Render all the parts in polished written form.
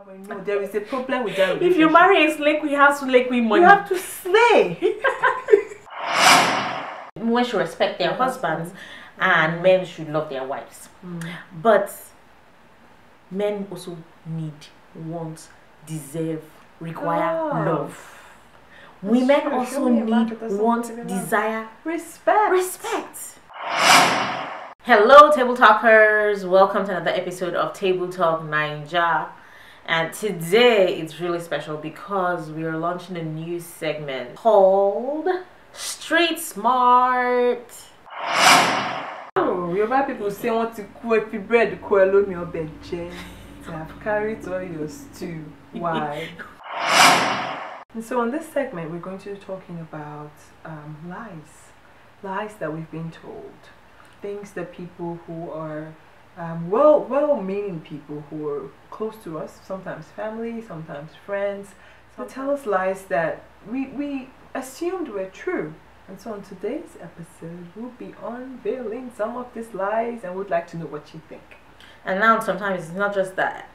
No, there is a problem with that. If you marry a slave, we have to slave with money. You have to slay. Women should respect their husbands, and men should love their wives. But men also need, want, deserve, require love. Women also need, want, desire, respect. Hello, Table Talkers. Welcome to another episode of Table Talk Ninja. And today it's really special because we are launching a new segment called Street Smart. Oh, Yoruba people say want to cook bread, cook me or benche. I've carried all your stew. Why? And so on this segment, we're going to be talking about lies that we've been told, things that people who are well-meaning people who are close to us, sometimes family, sometimes friends, tell us lies that we assumed were true. And so on today's episode, we'll be unveiling some of these lies and would like to know what you think. And now sometimes it's not just that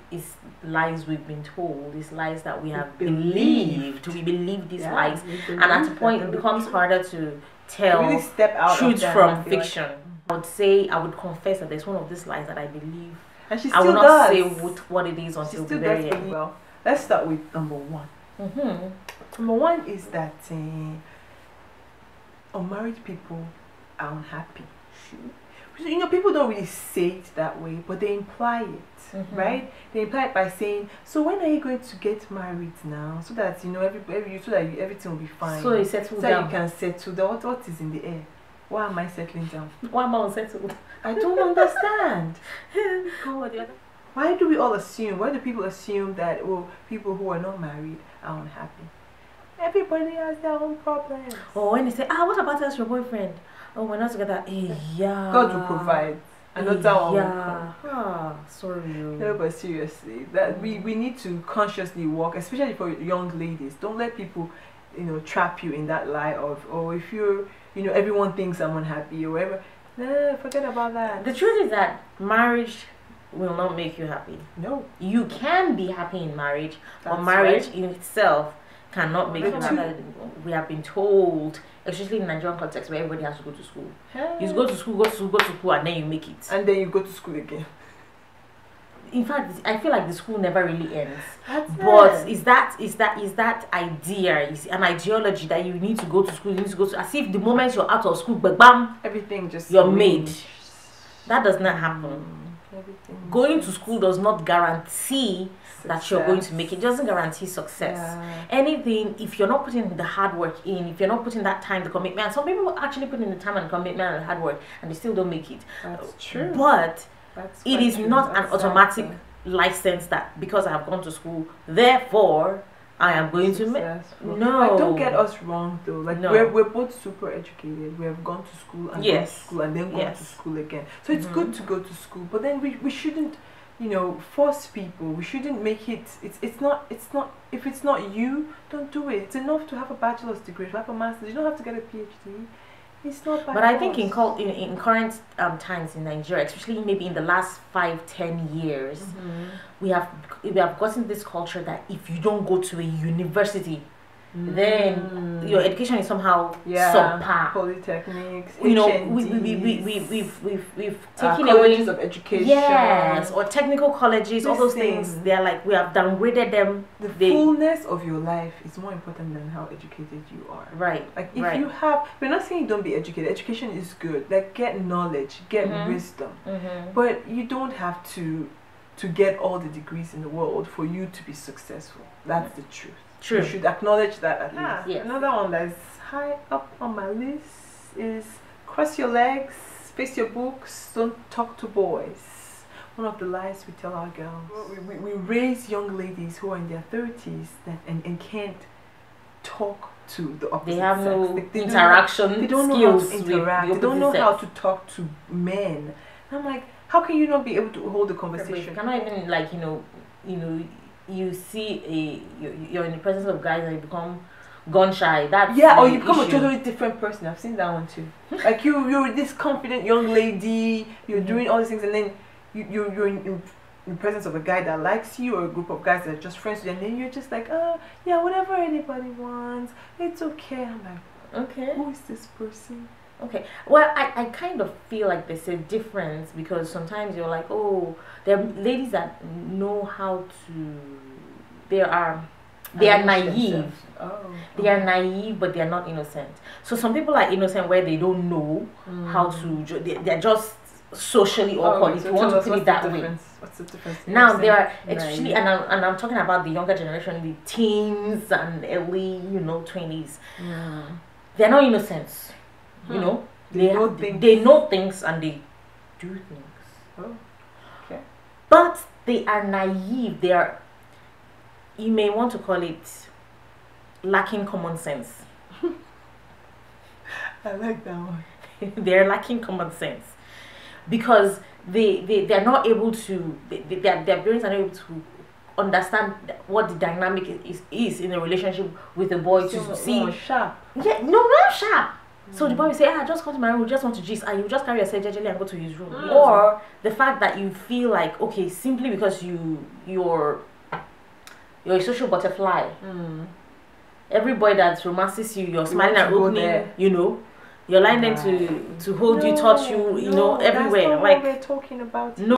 it's lies we've been told, it's lies that we have believed. We believe these lies. And at a point it becomes harder to tell really step out truth from fiction. I would confess that there's one of these lies that I believe. And she still I will not does. say what it is until the very end. Well, let's start with number one. Number one is that unmarried people are unhappy. You know, people don't really say it that way, but they imply it, right? They imply it by saying, "So when are you going to get married now? So that you know everything will be fine. So you settle so down. You can settle down. What is in the air? Why am I settling down? Why am I unsettled? I don't understand. Why do we all assume? Why do people assume that people who are not married are unhappy? Everybody has their own problems. Or when they say, what about us, your boyfriend? Oh, we're not together. Yeah. God will provide. Another one. Yeah. Sorry. No, but seriously, that we need to consciously walk, especially for young ladies. Don't let people, trap you in that lie of, if you're, everyone thinks I'm unhappy or whatever. No, forget about that. The truth is that marriage will not make you happy. No. You can be happy in marriage, but marriage in itself cannot make you happy. We have been told, especially in Nigerian context where everybody has to go to school. You go to school, and then you make it. And then you go to school again. In fact, I feel like the school never really ends. But is that idea, is an ideology that you need to go to school, as if the moment you're out of school, bam, everything just you're made. That does not happen. Going to school does not guarantee that you're going to make it. It doesn't guarantee success. Anything, if you're not putting the hard work in, if you're not putting that time, the commitment, and some people actually put in the time and commitment and hard work and they still don't make it. That's true. But it is not an automatic license that because I have gone to school, therefore I am going to make. No. Like, don't get us wrong though. Like we're both super educated. We have gone to school and gone to school and then gone to school again. So it's good to go to school, but then we shouldn't, force people. We shouldn't make it. It's not. If it's not you, don't do it. It's enough to have a bachelor's degree, to have a master's. You don't have to get a PhD. It's not by But I think in current times in Nigeria, especially maybe in the last 5-10 years, we have gotten this culture that if you don't go to a university, then your education is somehow subpar. Polytechnics, we've taken away of education. Yes, or technical colleges, all those things. They're like we have downgraded them. The fullness of your life is more important than how educated you are. Right. Like if you have, we're not saying don't be educated. Education is good. Like get knowledge, get wisdom, but you don't have to get all the degrees in the world for you to be successful. That's the truth. True. You should acknowledge that at least. Yes. Another one that's high up on my list is cross your legs, face your books, don't talk to boys. One of the lies we tell our girls. We raise young ladies who are in their 30s and can't talk to the opposite They have sex. no They interaction They don't know how skills to interact. with They don't know sex. how to talk to men. And I'm like, how can you not be able to hold a conversation? You cannot even you see you're in the presence of guys and you become gun shy. That's or you become a totally different person. I've seen that one too. Like you're this confident young lady. You're doing all these things, and then you're in the presence of a guy that likes you or a group of guys that are just friends with you, and then you're just like, oh yeah, whatever anybody wants, it's okay. I'm like, Okay. who is this person? Okay. Well, I kind of feel like there's a difference, because sometimes you're like, oh, there are ladies that know how to. They are naive. Oh. They are naive, but they are not innocent. So some people are innocent where they don't know how to. They're just socially awkward. If you want to put it that way. What's the difference? Now there are especially, and I'm talking about the younger generation, the teens and early, 20s. They're not innocent. You know, they know things and they do things. Oh, okay. But they are naive. They are. You may want to call it lacking common sense. I like that one. They're lacking common sense because they're not able to. Their parents are not able to understand what the dynamic is in a relationship with a boy to see. Sharp. Yeah, no, not sharp. So the boy will say, just come to my room, we just want to gist, and you just carry yourself gently and go to his room. Or the fact that you feel like, okay, simply because you're a social butterfly. Every boy that romances you, you're smiling and opening, you're lying there to hold you, touch you, everywhere. That's not like what we're talking about. No.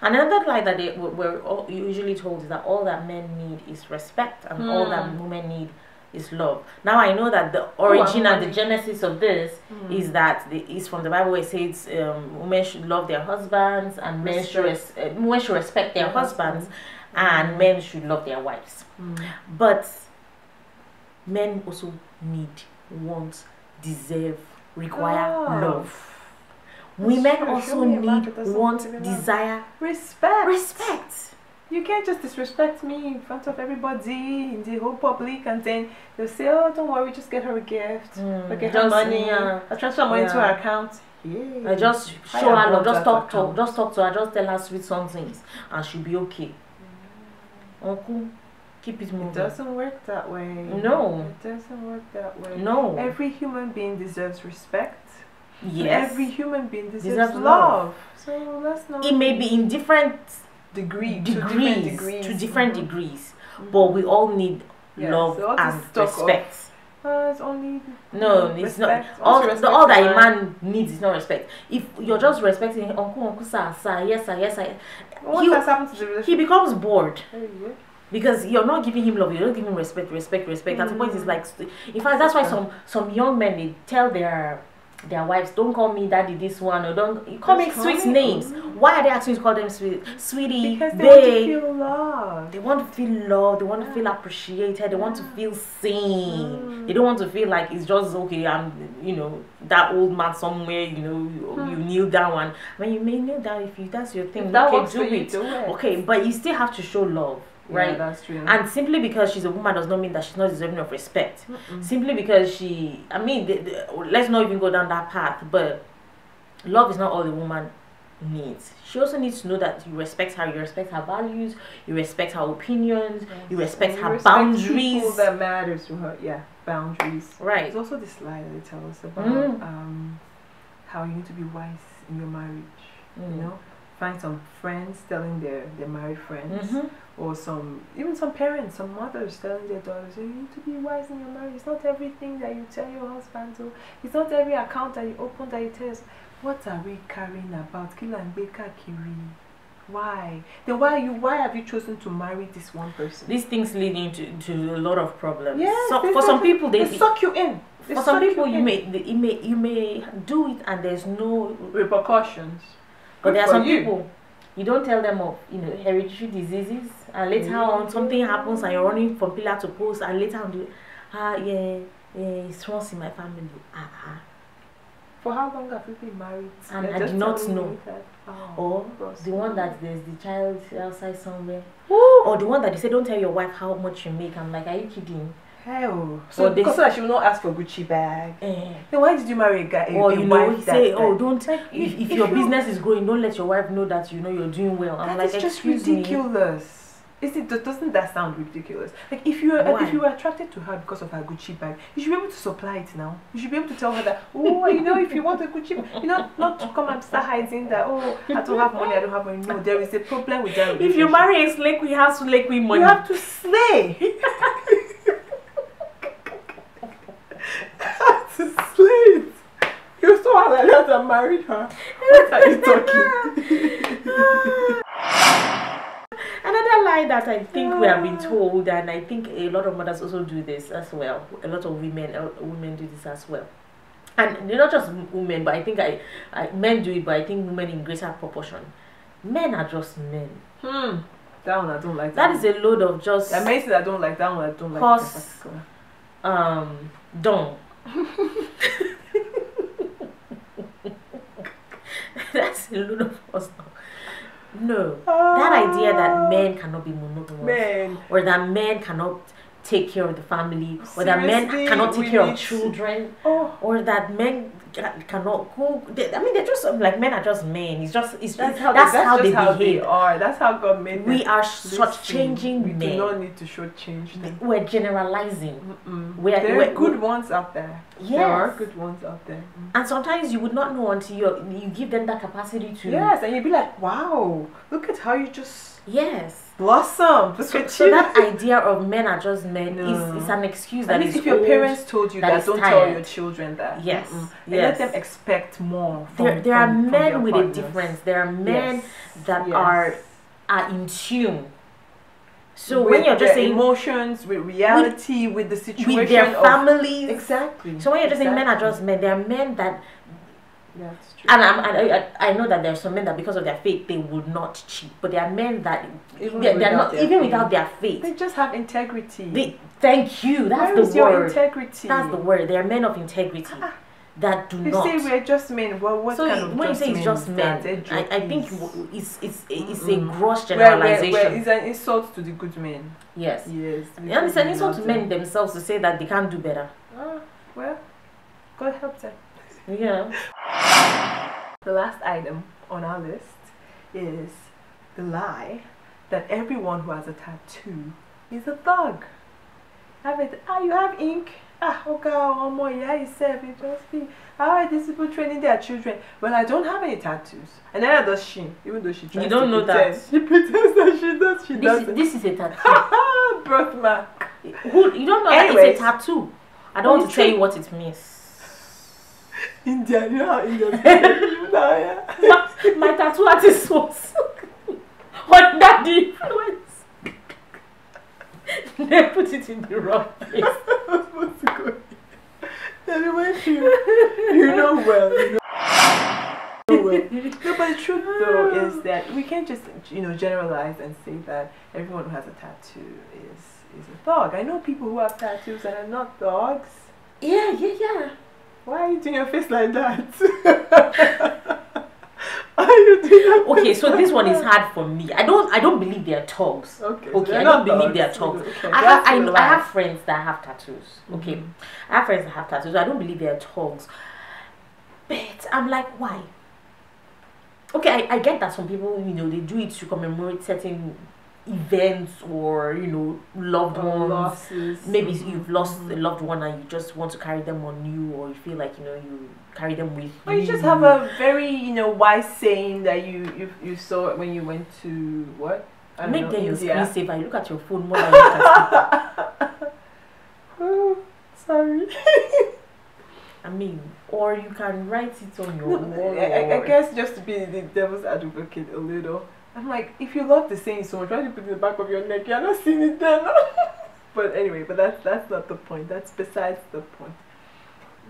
Another lie that we're usually told is that all that men need is respect, and all that women need is love. Now I know that the origin and the genesis of this is that is from the Bible, where it says women should love their husbands and women should respect their husbands, and men should love their wives. But men also need, want, deserve, require love. Women also need, want, desire, respect. You can't just disrespect me in front of everybody in the whole public, and then they'll say, oh, don't worry, just get her a gift, or get her money, I'll transfer money to her account. I just show her love, just talk to her, just tell her sweet somethings, and she'll be okay. Uncle, keep it moving. It doesn't work that way. No. It doesn't work that way. No. Every human being deserves respect. Yes. Every human being deserves love. So let's not. It may be in different degrees, but we all need love and respect. It's only it's not. All that a man needs is not respect. If you're just respecting uncle, sir, yes, sir, what has happened to the relationship? He becomes bored. Yeah. Because you're not giving him love, you don't give him respect. At the point, it's like, in fact, that's why some young men, they tell their wives, don't call me daddy this one, or don't you call me sweet names. Why are they asking you to call them sweetie, because they babe? want to feel love. They want to feel loved, they want to feel appreciated, they want to feel seen. They don't want to feel like it's just okay, I'm that old man somewhere, you kneel down, and when you may kneel down, if that's your thing, okay, do it. Okay, but you still have to show love. Right, yeah, that's true. And simply because she's a woman does not mean that she's not deserving of respect. Simply because let's not even go down that path. But love is not all a woman needs. She also needs to know that you respect her. You respect her values. You respect her opinions. Yes. You respect her boundaries. People that matters to her. Yeah, boundaries. Right. There's also this lie that they tell us about how you need to be wise in your marriage. Find some friends telling their married friends, or some parents, some mothers telling their daughters, you need to be wise in your marriage. It's not everything that you tell your husband, so it's not every account that you open that you tell us. What are we carrying about? Kila and Beka Kiri. Why? Then why have you chosen to marry this one person? These things lead into a lot of problems. Yes, so for some people they suck you in. For some people you may do it and there's no repercussions. But there are some people, you don't tell them of hereditary diseases, and later on something happens and you're running from pillar to post, and later on it's once in my family. For how long have you been married? And I did not know. Or the one that there's the child outside somewhere. Or the one that they say, don't tell your wife how much you make. I'm like, are you kidding? Hell. So because that she will not ask for Gucci bag. Then why did you marry a guy? Or you say, don't. If your business is growing, don't let your wife know that you're doing well. I'm like, it's just ridiculous. Doesn't that sound ridiculous? Like if you were attracted to her because of her Gucci bag, you should be able to supply it now. You should be able to tell her that, oh, if you want a Gucci bag, not to come and start hiding that, oh, I don't have money, I don't have money. No, there is a problem with that. If you marry a slave, we have slave money. You have to slay. To slay. You're so hard like that I married her. What are you talking? Another lie that I think we have been told, and I think a lot of mothers also do this as well. A lot of women do this as well. And not just women, but I think men do it, but I think women in greater proportion. Men are just men. That one I don't like. That is a load of just. Amazing. I don't like that one. I don't like. Horse. Don't. That's a load of horse. No, that idea that men cannot be monogamous, or that men cannot take care of the family, or that men cannot take care of children, or that men cannot go. They're just like, men are just men. That's how they behave. That's how God made them. We are such changing men. We do not need to shortchange them. We're generalizing. There are good ones out there. Yes. There are good ones out there. And sometimes you would not know until you give them that capacity to. Yes, and you'd be like, wow, look at how you just. Yes. Blossom. So that idea of men are just men is an excuse that is. If your parents told you that, don't tell your children that. Yes. And let them expect more. There are men with a difference. There are men that are in tune. So with when you're just saying emotions, with reality, with the situation, with their families, exactly. So when you're just saying men are just men, there are men that. Yeah, that's true. And I know that there are some men that because of their faith they would not cheat, but there are men that without their faith they just have integrity. Thank you. That's Where the is word. Your integrity. That's the word. They are men of integrity that do not. You say we're just men. Well, what so kind of when you say it's just men, I think it's a gross generalization. Where it's an insult to the good men. Yes. Yes. And it's an insult to men themselves to say that they can't do better. Well, God help them. Yeah. The last item on our list is the lie that everyone who has a tattoo is a thug. You have ink? Okay, yourself, it just be. How are these people training their children? Well, I don't have any tattoos. And neither does she, even though she tries You don't to know pretend. that. She pretends that she does. She doesn't. This is a tattoo. Birthmark. You don't know that it's a tattoo. I don't want to tell you what it means. India, you know how India My tattoo artist was under the influence. They put it in the wrong place. I was supposed to go. Anyway, you know well. No, but the truth though is that we can't just generalize and say that everyone who has a tattoo is a thug. I know people who have tattoos and are not thugs. Yeah. Why are you doing your face like that? Why are you doing Okay, so this one is hard for me. I don't believe they are thugs. Okay, I don't believe they are thugs. Okay. I have friends that have tattoos. Okay, I have friends that have tattoos. I don't believe they are thugs. But I'm like, why? Okay, I get that some people, they do it to commemorate certain events or loved ones. Losses. Maybe you've lost a loved one and you just want to carry them on you, or you feel like you carry them with or you just have a very wise saying that you saw when you went to what? Make them your screensaver. I look at your phone more than you look at people. Oh, sorry. I mean, or you can write it on your wall. I guess just to be the devil's advocate a little. I'm like, if you love the saying so much, why do you put it in the back of your neck? You're not seeing it then. But anyway, that's not the point. That's besides the point.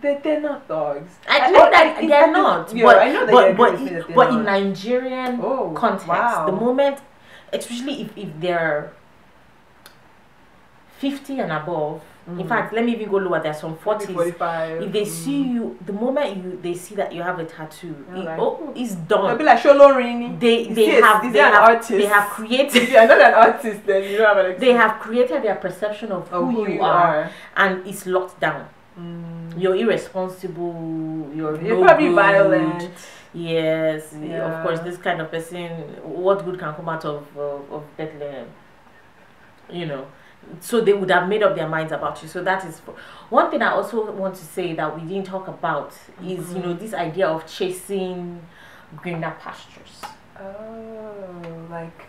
They're not dogs. I know that they're not. I know that but in Nigerian context, the moment, especially if they're 50 and above. In fact, let me even go lower. There's some 40s. 45. If they see you, the moment they see that you have a tattoo, it's done. They'll be like Sholorini. They have created. If you're not an artist, then you don't have an excuse. They have created their perception of who you are, and it's locked down. You're irresponsible. You're probably violent. Yes, of course. This kind of person, what good can come out of Bethlehem? you know. So they would have made up their minds about you. So that is one thing I also want to say that we didn't talk about is, you know, this idea of chasing greener pastures. Oh, like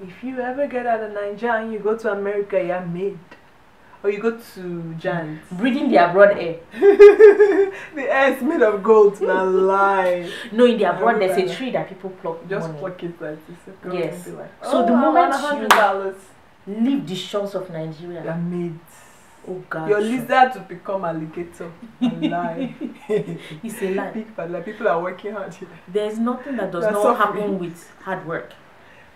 if you ever get out of Nigeria and you go to America, you're made. Or you go to Giants. Breathing the abroad air. The air is made of gold, not lie. No, in the abroad there's a tree that people pluck. Just money. pluck it like this. Yes. Like, so the moment $100, you leave the shores of Nigeria, you're made. Oh God. Your lizard will become alligator. A lie. It's a lie. Big bad lie. People are working hard here. There's nothing that does They're not suffering. happen with hard work.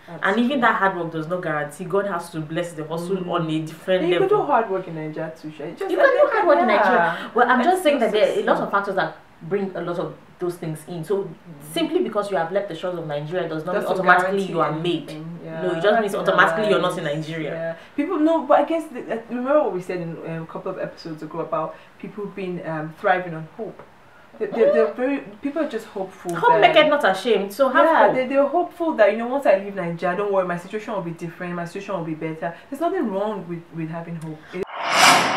That's and even true. that hard work does not guarantee. God has to bless the hustle on a different And you level. can do hard work in Nigeria too, Shay. You can do hard work in Nigeria. Well, I'm just saying that there are a lot of factors that bring a lot of those things in. So simply because you have left the shores of Nigeria does not mean automatically you are made. Yeah. No, it just means automatically you're not in Nigeria. Yeah. People know, but I guess remember what we said in a couple of episodes ago about people being thriving on hope. They're very, people are just hopeful. Hope make it not ashamed. So have hope. They're hopeful that, you know, once I leave Nigeria, don't worry, my situation will be different, my situation will be better. There's nothing wrong with having hope.